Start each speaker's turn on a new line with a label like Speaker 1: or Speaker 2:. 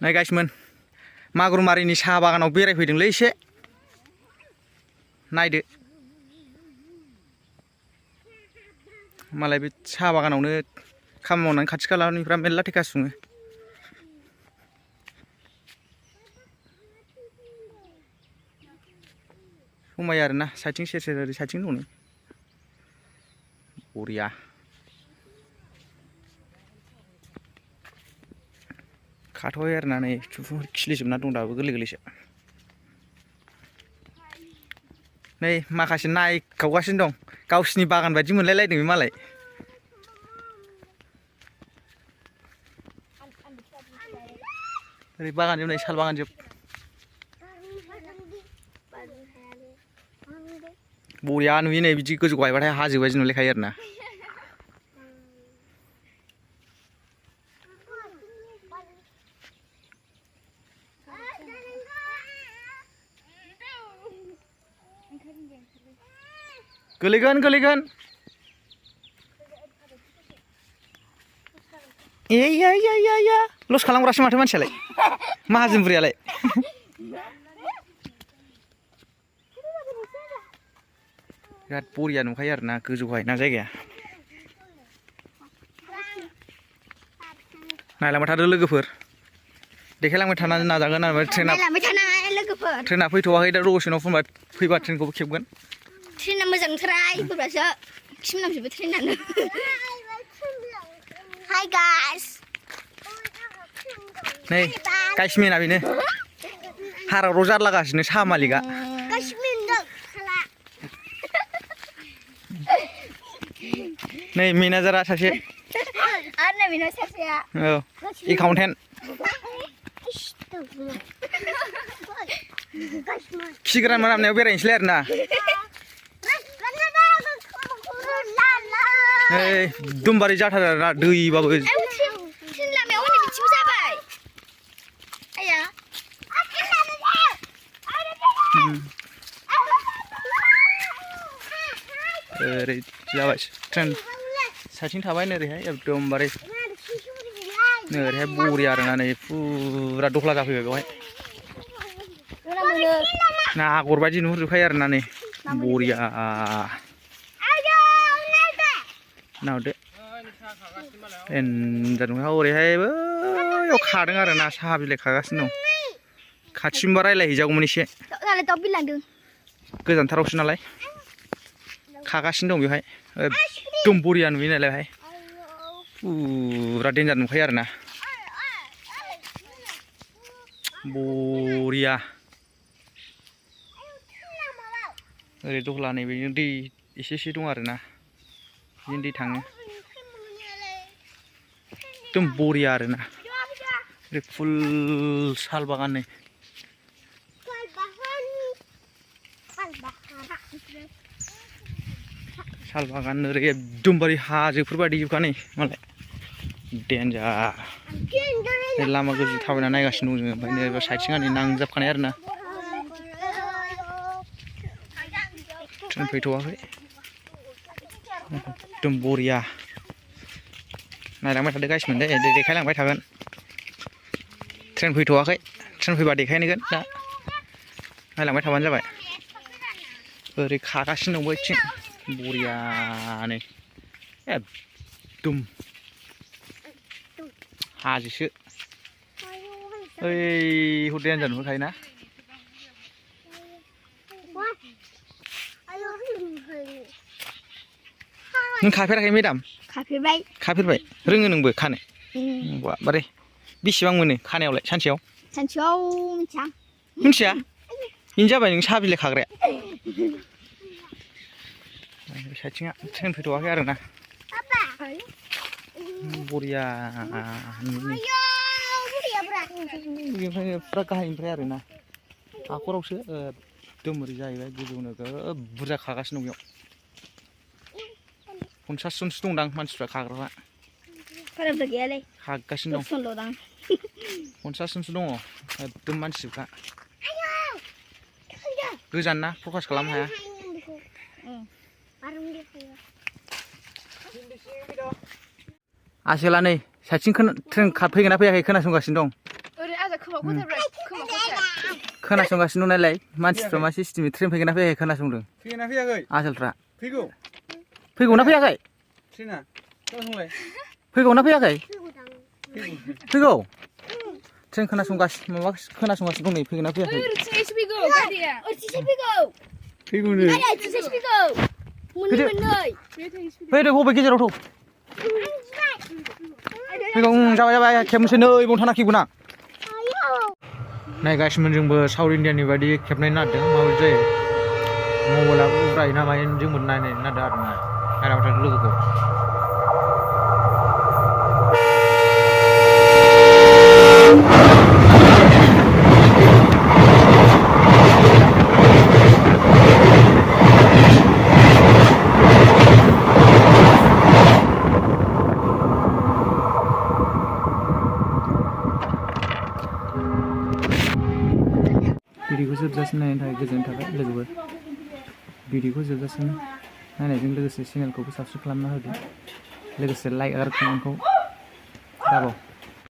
Speaker 1: नै गाइसमोन मागुरमारिनि साहा बागानाव बेरायफैदोंलै एसे नायदो मालाय बे साहा बागानावनो खामानि मावनानै खाथि खालानिफ्रा मेरला थेखा सुङो समायो आरोना साइथिं सेर सेर ओरै साइथिं दं बरिया खाथ'वाखै आरोना नै खिलिजोबना दं दाबो गोरलै गोरलैसो नै माखासे नायखावगासिनो दं गावसिनि बागान बायदि मोनलायलायदों बे मालाय ओरै बागान जोब नै साल बागान जोब बरिया नुयो नै बिदि गोजौ गायबाथाय हाजो बायदि नुलायखायो आरोना गोलैगोन गोलैगोन ए लस खालामग्रासो माथो मानसियालाय माहाजोन बुरैयालाय बिराद बरिया नुखायो आरोना गोजौहाय ना जायगाया नायलांबाय थादो लोगोफोर देखायलांबाय थानानै नाजागोन आरो ट्रेना फैथ'वाखै दा रगसेनाव फैबा ट्रेनखौबो खेबगोन
Speaker 2: ट्रेना मोजांथाराय फैबासो खिमनांजोबो ट्रेनानो हाय गाइस
Speaker 1: नै गाइसमेना बेनो हाराव जारलागासिनो साहा मालिकआ नै मेनेजारा सासे
Speaker 2: आरो नै बेना सासेया
Speaker 1: औ एकाउन्टेन्ट खिग्रा मोनामनायाव बेरायनोसैलाय आरोना नै दुमबारि जाथारो आरोना दैबाबो ओरै जाबाय ट्रेन साइथिं थाबाय नोरैहाय एकदमबारे नोरैहाय बरिया आरोना नै फुरा दख्ला जाफैबाय बेवहाय ना आगर बायदि नुहुरजोबखायो आरोना नै बरिया नाहरदो एन्जार नुहा ओरैहायबो बैयाव खादों आरोना साहा बिलाइ खागासिनो दं खाथिमबा रायलायहैजागौमोन एसे गोजानथारावसो नालाय खागासिनो दं बेवहाय एकदम बरिया नुयो नालाय बेहाय फुरा देन्जार नुखायो आरोना बरिया ओरै दहला नैबेजों दै एसे दं आरोना बिदिनो दै थाङो एकदम बरिया आरोना ओरै फुल साल बागान नै साल बागान ओरै एकदमबारे हाजोफोर बायदि जोबखा नै मालाय देन्जार लामा गोजौ थाबायना नायगासिनो दं जोङो ओमफ्राय नै साइथिं आनै नांजाबखानाय आरोना ट्रेन फैथ'वाखै एकदम बरिया नायलांबाय थादो गाइसमोन दे देखायलांबाय थागोन ट्रेन फैथ'वाखै ट्रेन फैबा देखायनोगोन दा नायलांबाय थाबानो जाबाय ओरै खागासिनो दं बैथिं बरियानो एकदम हाजोसो ओइ देन्जार नुहुरखायोना नों खाफेराखै मेदाम खाफेरबाय रोङो नोंबो खानो बारे बेसेबां मोनो खानायावलाय सानसेयाव मिथिया बेनो जाबाय नों साहा बिलाइ खाग्राया साइथिंआ ट्रेन फैथ'वाखै आरोना बरिया बेनिफ्रायनो फुरा गाहायनिफ्राय आरोना हाखरावसो एकदम ओरै जाहैबाय गोजौनो बुरजा खागासिनो दं बेयाव 50 जनसो दंदां मानसिफ्रा खाग्राफ्रा खागासिनो दं 50 जनसो दङ एकदम मानसिफ्रा गोजान ना फकास खालामनो हाया आसोला नै साइथिं ट्रेन फैगोन ना फैयाखै खोनासंगासिनो दं खोनासंगासिनो दं नालाय मानसिफ्रा मा सिस्टेमनि ट्रेन फैगोन ना फैयाखै खोनासंदों
Speaker 3: फैगोना फैयाखै
Speaker 1: आसोलफ्रा
Speaker 3: फैगौ
Speaker 1: फैगौ ना फैयाखै
Speaker 3: ट्रेना खोनासंलाय
Speaker 1: फैगौ ना फैयाखै
Speaker 3: फैगौ
Speaker 1: फैगौ ट्रेन खोनासंगासिनो माबा खोनासंगासिनो दं नै फैगोन ना फैयाखै
Speaker 3: फैगौनो
Speaker 1: फैदो बबे गेजेराव थौ फैगौ जाबाय जाबाय खेबनोसै नै बावनो थाना खेबगोन आं नायगासिनो जोंबो साउथ इण्डियानि बायदि खेबनाय नागिरदों माबायदि जायो मबाइला उरायो ना मायो जोंबो नायनाय नागिरदों आरो ना नायलांबाय थादों लोगोखौ भिडिअखौ जोबजासिम नायनो थाखाय गोजोननाय थाबाय लोगोफोर भिडिअखौ जोबजासिम नायनायजों लोगोसे चेनेलखौबो साबस्क्राइब खालामना होदो लोगोसे लाइक आरो कमेन्टखौ दाबाव